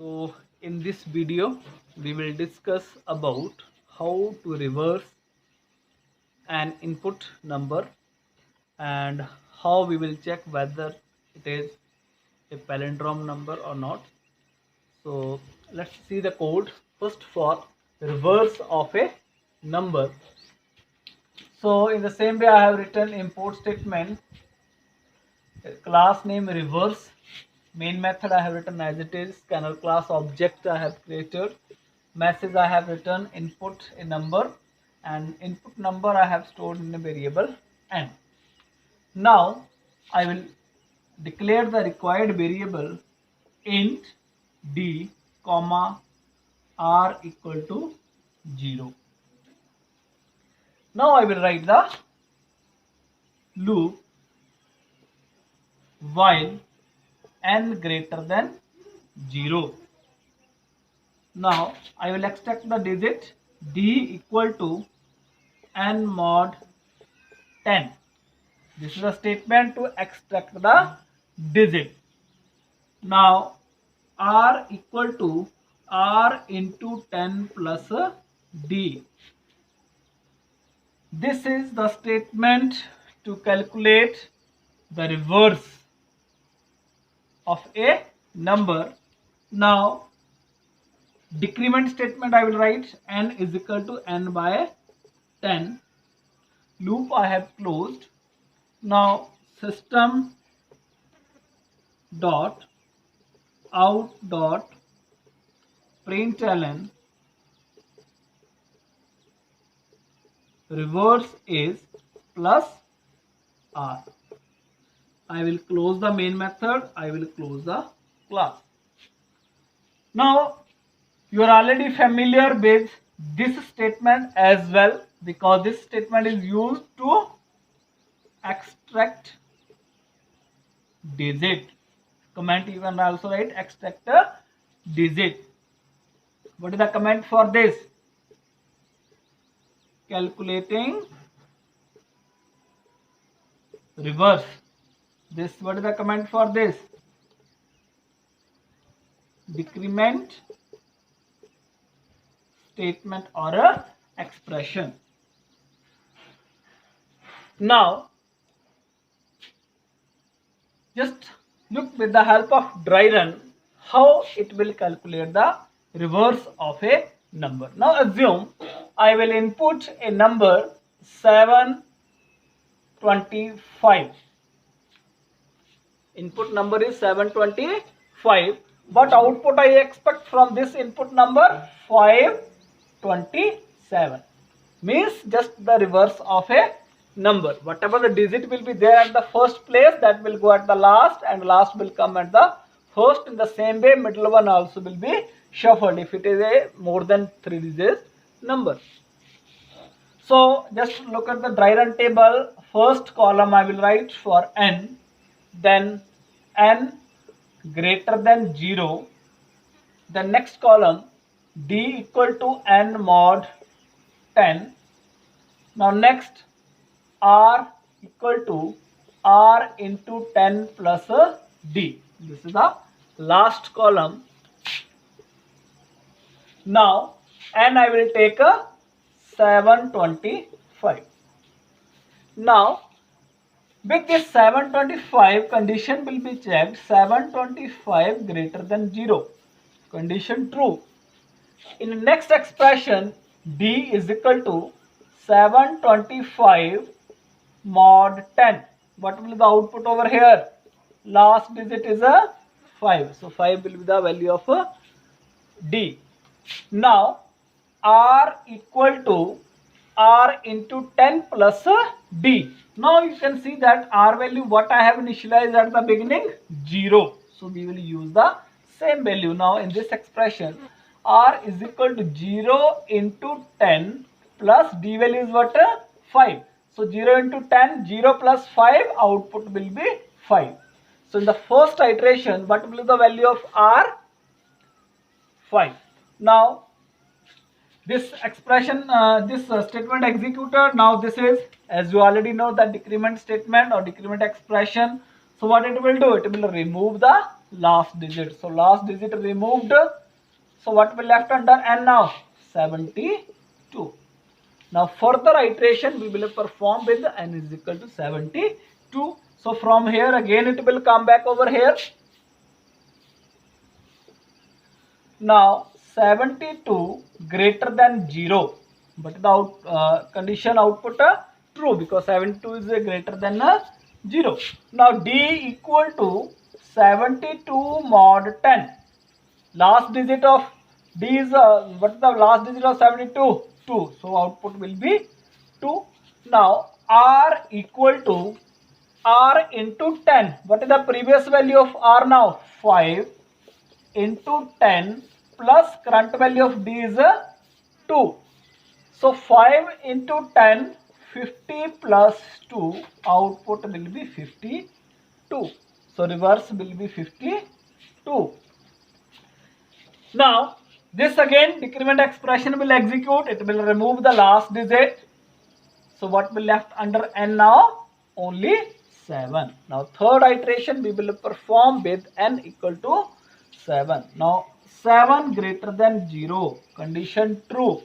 So in this video we will discuss about how to reverse an input number and how we will check whether it is a palindrome number or not. So let's see the code first for reverse of a number. So in the same way I have written import statement, class name reverse, main method I have written as it is, scanner class object I have created, message I have written input a number, and input number I have stored in a variable n. Now I will declare the required variable int d comma r equal to 0. Now I will write the loop while n greater than 0. Now I will extract the digit d equal to n mod 10. This is a statement to extract the digit. Now r equal to r into 10 plus d. This is the statement to calculate the reverse of a number. Now decrement statement I will write n is equal to n by 10. Loop I have closed. Now system dot out dot println reverse is plus r. I will close the main method. I will close the class. Now you are already familiar with this statement as well, because this statement is used to extract digit. Comment you can also write extract a digit. What is the comment for this? Calculating reverse. This, what is the comment for this? Decrement statement or a expression. Now just look with the help of dry run how it will calculate the reverse of a number. Now assume I will input a number 725. Input number is 725. What output I expect from this input number? 527. Means just the reverse of a number. Whatever the digit will be there at the first place, that will go at the last, and last will come at the first. In the same way, middle one also will be shuffled if it is a more than 3 digit number. So just look at the dry run table. First column I will write for n, then n greater than 0. The next column d equal to n mod 10. Now next r equal to r into 10 plus d. This is the last column. Now n I will take a 725. Now with this 725, condition will be checked. 725 greater than 0. Condition true. In the next expression, d is equal to 725 mod 10. What will be the output over here? Last digit is a 5. So 5 will be the value of d. Now r equal to r into 10 plus d. Now you can see that r value what I have initialized at the beginning, 0. So we will use the same value. Now in this expression, r is equal to 0 into 10 plus d value is what? 5. So 0 into 10, 0 plus 5, output will be 5. So in the first iteration, what will be the value of r? 5. Now this expression, this statement executed. Now this is, as you already know, the decrement statement or decrement expression. So what it will do? It will remove the last digit. So last digit removed. So what will left under n now? 72. Now further iteration we will perform with n is equal to 72. So from here again it will come back over here. Now 72 greater than 0, but the condition output true, because 72 is greater than 0. Now d equal to 72 mod 10. Last digit of d is what is the last digit of 72? 2. So output will be 2. Now r equal to r into 10. What is the previous value of r now? 5 into 10 plus current value of d is 2. So 5 into 10, 50 plus 2, output will be 52. So reverse will be 52. Now this again decrement expression will execute. It will remove the last digit. So what will left under n now? Only 7. Now third iteration we will perform with n equal to 7. Now 7 greater than 0, condition true.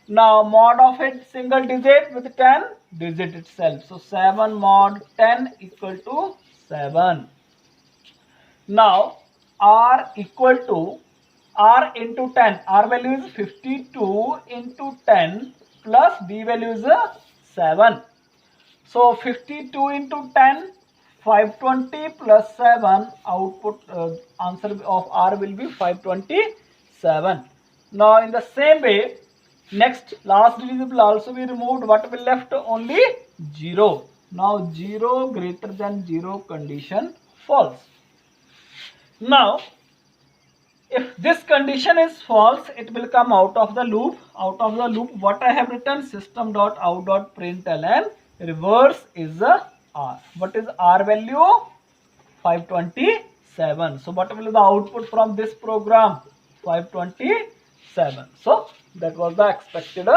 Now mod of it single digit with 10 digit itself. So 7 mod 10 equal to 7. Now r equal to r into 10. R value is 52 into 10 plus d value is 7. So 52 into 10, 520 plus 7, output answer of r will be 527. Now in the same way, next last digit will also be removed. What will left? Only 0. Now 0 greater than 0, condition false. Now if this condition is false, it will come out of the loop. Out of the loop, what I have written, system.out.println reverse is r. What is r value? 527. So what will be the output from this program? 527. So that was the expected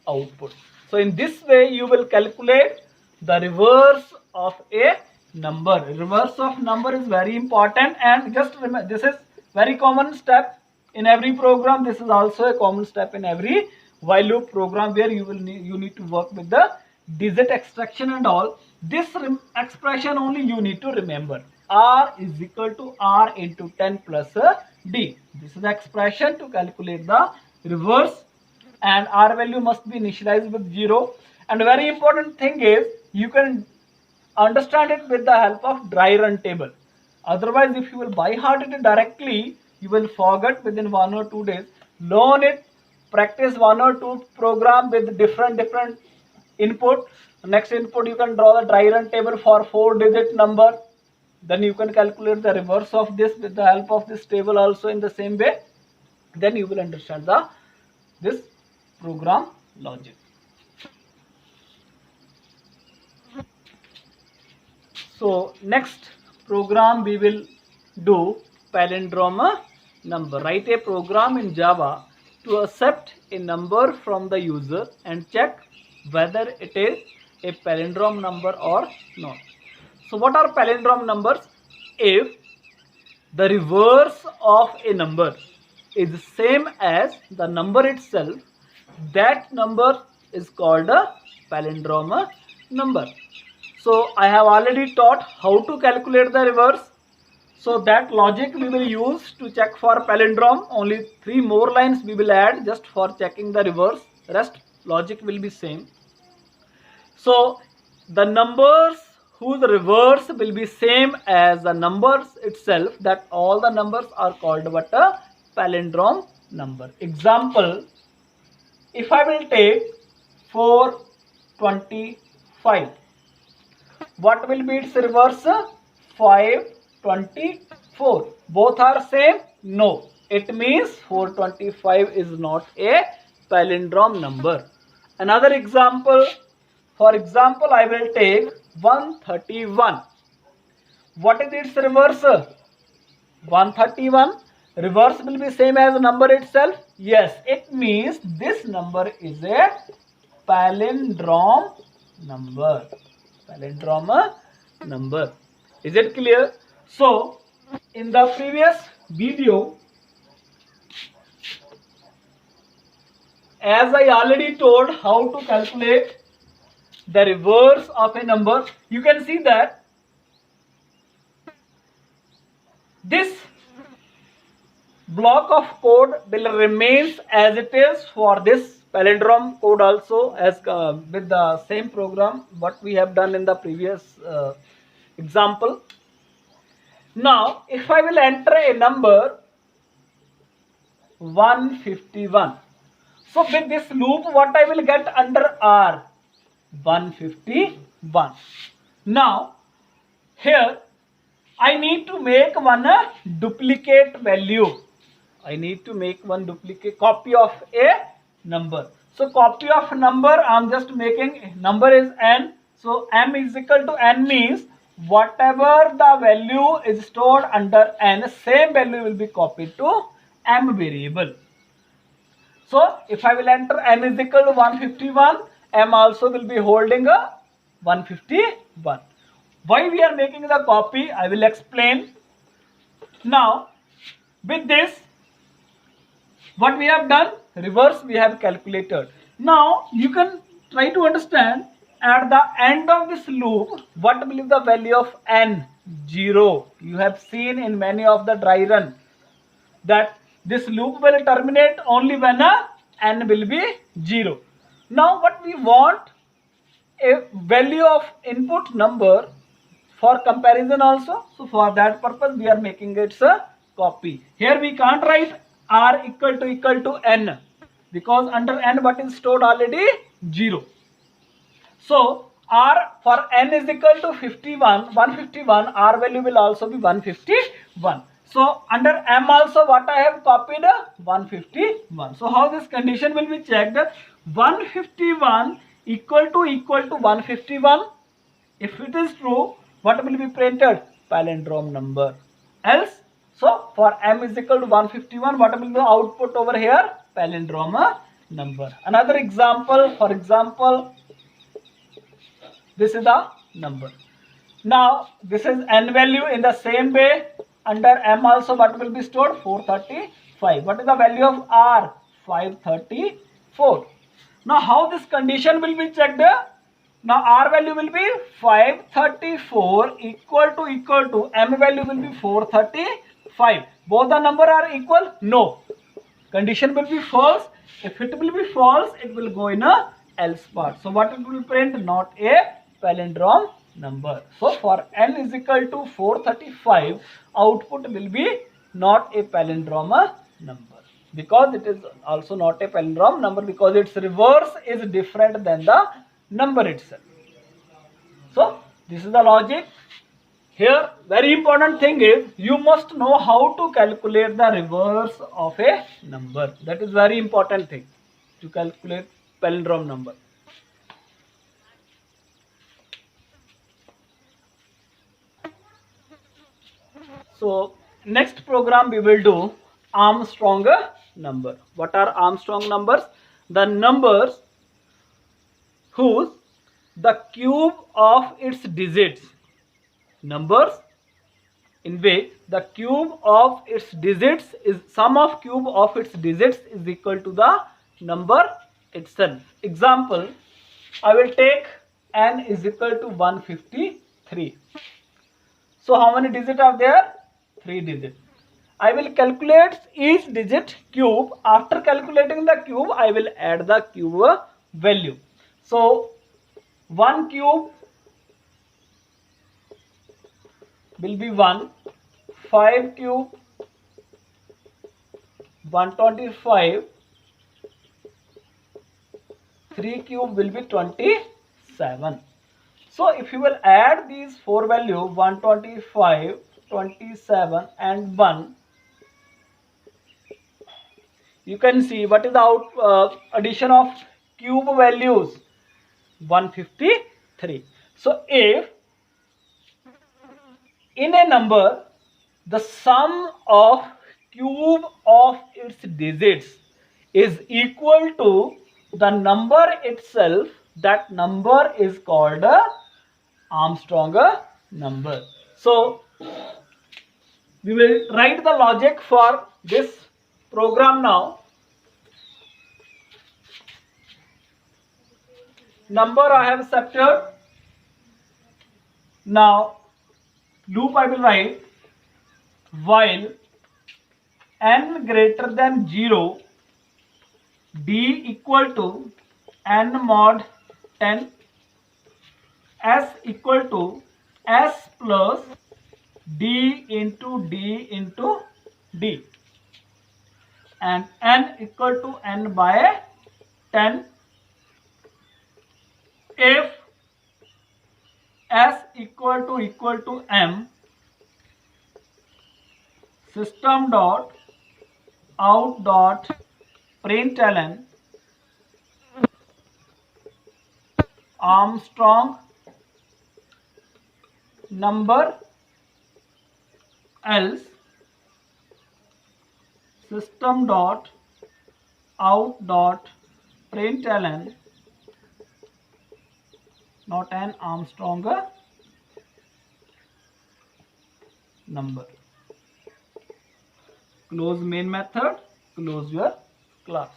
output. So in this way you will calculate the reverse of a number. Reverse of number is very important, and just remember, this is very common step in every program. This is also a common step in every while loop program, where you need to work with the digit extraction and all. This expression only you need to remember. R is equal to r into 10 plus d. This is the expression to calculate the reverse, and r value must be initialized with 0. And a very important thing is, you can understand it with the help of dry run table. Otherwise, if you will by heart it directly, you will forget within 1 or 2 days. Learn it, practice 1 or 2 program with different input. Next input you can draw the dry run table for 4-digit number. Then you can calculate the reverse of this with the help of this table also in the same way. Then you will understand this program logic. So next program we will do palindrome number. Write a program in Java to accept a number from the user and check whether it is a palindrome number or not. So what are palindrome numbers? If the reverse of a number is the same as the number itself, that number is called a palindrome number. So I have already taught how to calculate the reverse. So that logic we will use to check for palindrome. Only 3 more lines we will add just for checking the reverse. Rest logic will be same. So the numbers whose reverse will be same as the numbers itself, that all the numbers are called what? A palindrome number. Example, if I will take 425, what will be its reverse? 524. Both are same? No. It means 425 is not a palindrome number. Another example, for example, I will take 131. What is its reverse? 131. Reverse will be same as the number itself? Yes. It means this number is a palindrome number. Palindrome number. Is it clear? So In the previous video, as I already told how to calculate the reverse of a number, you can see that this block of code will remains as it is for this palindrome code also, as with the same program what we have done in the previous example. Now if I will enter a number 151, so with this loop what I will get under R? 151. Now here I need to make one duplicate value. I need to make one duplicate copy of a number. So copy of number, I am just making, number is n. So m is equal to n means whatever the value is stored under n, same value will be copied to m variable. So if I will enter n is equal to 151, m also will be holding a 151. Why we are making the copy, I will explain. Now with this, what we have done, reverse we have calculated. Now you can try to understand at the end of this loop what will be the value of n? 0. You have seen in many of the dry run that this loop will terminate only when n will be 0. Now what we want, a value of input number for comparison also. So for that purpose we are making it a copy. Here we can't write r equal to n, because under n what is stored already? 0. So r for n is equal to 151, r value will also be 151. So under m also what I have copied? 151. So how this condition will be checked? 151 equal to 151. If it is true, what will be printed? Palindrome number. Else, so for m is equal to 151, what will be the output over here? Palindrome number. Another example, for example, this is the number. Now this is n value. In the same way, under m also what will be stored? 435. What is the value of r? 534. Now how this condition will be checked? Now r value will be 534 equal to m value will be 435. Both the number are equal? No. Condition will be false. If it will be false, it will go in a else part. So what it will print? Not a palindrome number. So for n is equal to 435, output will be not a palindrome number, because it is also not a palindrome number, because its reverse is different than the number itself. So this is the logic. Here very important thing is you must know how to calculate the reverse of a number. That is very important thing, to calculate palindrome number. So next program we will do Armstrong number. What are Armstrong numbers? The numbers whose the cube of its digits, numbers in which the cube of its digits is sum of cube of its digits is equal to the number itself. Example, I will take n is equal to 153. So how many digits are there? 3 digits. I will calculate each digit cube. After calculating the cube, I will add the cube value. So 1 cube will be 1, 5 cube 125, 3 cube will be 27. So if you will add these 4 values 125, 27 and 1, you can see what is the addition of cube values? 153. So if in a number the sum of cube of its digits is equal to the number itself, that number is called a Armstrong number. So We will write the logic for this program now. Number I have accepted. Now loop I will write while n greater than 0, d equal to n mod 10, s equal to s plus d into d, and n equal to n by 10 if s equal to m, system dot out dot println Armstrong number, else system dot out dot println not an Armstrong number. Close main method, close your class.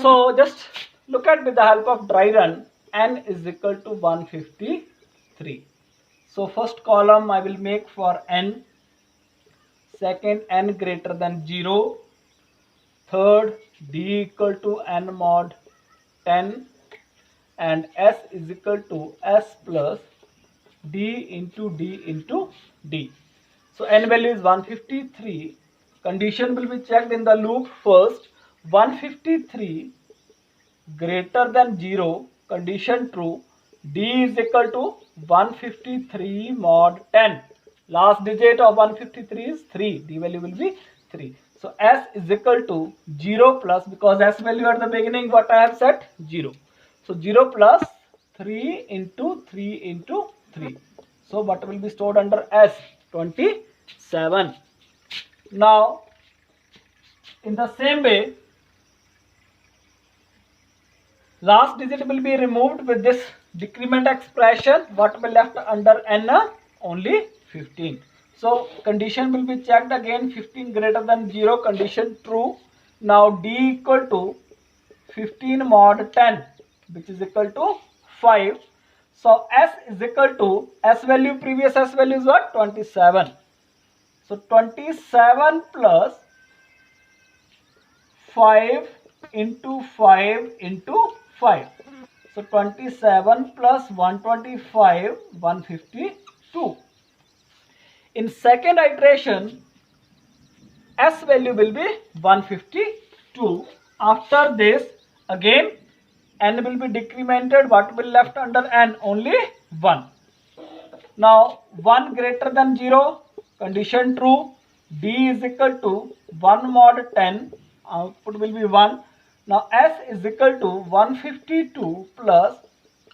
So just look at with the help of dry run, n is equal to 153. So first column I will make for n, second n greater than 0, third d equal to n mod 10, and s is equal to s plus d into d. So n value is 153. Condition will be checked in the loop first. 153 greater than 0, condition true, d is equal to 153 mod 10. Last digit of 153 is 3, d value will be 3. So s is equal to 0 plus, because s value at the beginning what I have set, 0. So 0 plus 3 into 3. So what will be stored under s, 27. Now in the same way, last digit will be removed with this decrement expression. What will left under n, only 15. So condition will be checked again, 15 greater than 0, condition true. Now d equal to 15 mod 10, which is equal to 5. So s is equal to, s value, previous s value is what, 27. So 27 plus 5 into 5 into 5. So 27 plus 125, 152. In second iteration, s value will be 152. After this, again n will be decremented. What will left under n? Only 1. Now 1 greater than 0, condition true, d is equal to 1 mod 10, output will be 1. Now s is equal to 152 plus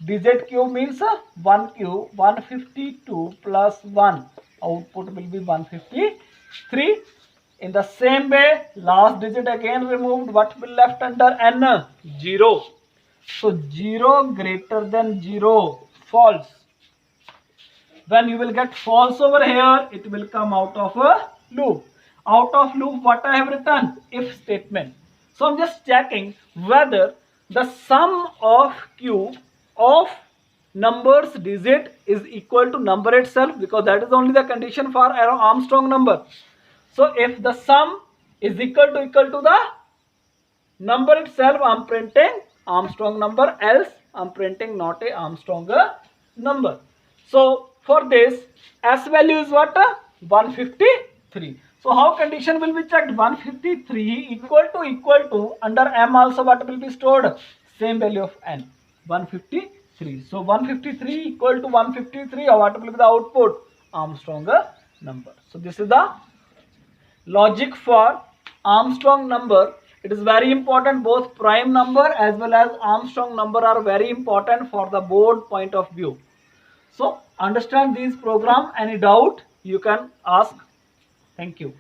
digit cube means 1 cube, 152 plus 1, output will be 153. In the same way, last digit again removed. What will left under n? 0. So 0 greater than 0, false. When you will get false over here, it will come out of a loop. Out of loop, what I have written? If statement. So I'm just checking whether the sum of cube of numbers digit is equal to number itself, because that is only the condition for Armstrong number. So if the sum is equal to the number itself, I am printing Armstrong number, else I am printing not a Armstrong number. So for this, s value is what? 153. So how condition will be checked? 153 equal to under m also what will be stored? Same value of n, 153. So 153 equal to 153, or what will be the output? Armstrong number. So this is the logic for Armstrong number. It is very important. Both prime number as well as Armstrong number are very important for the board point of view. So understand these program. Any doubt you can ask. Thank you.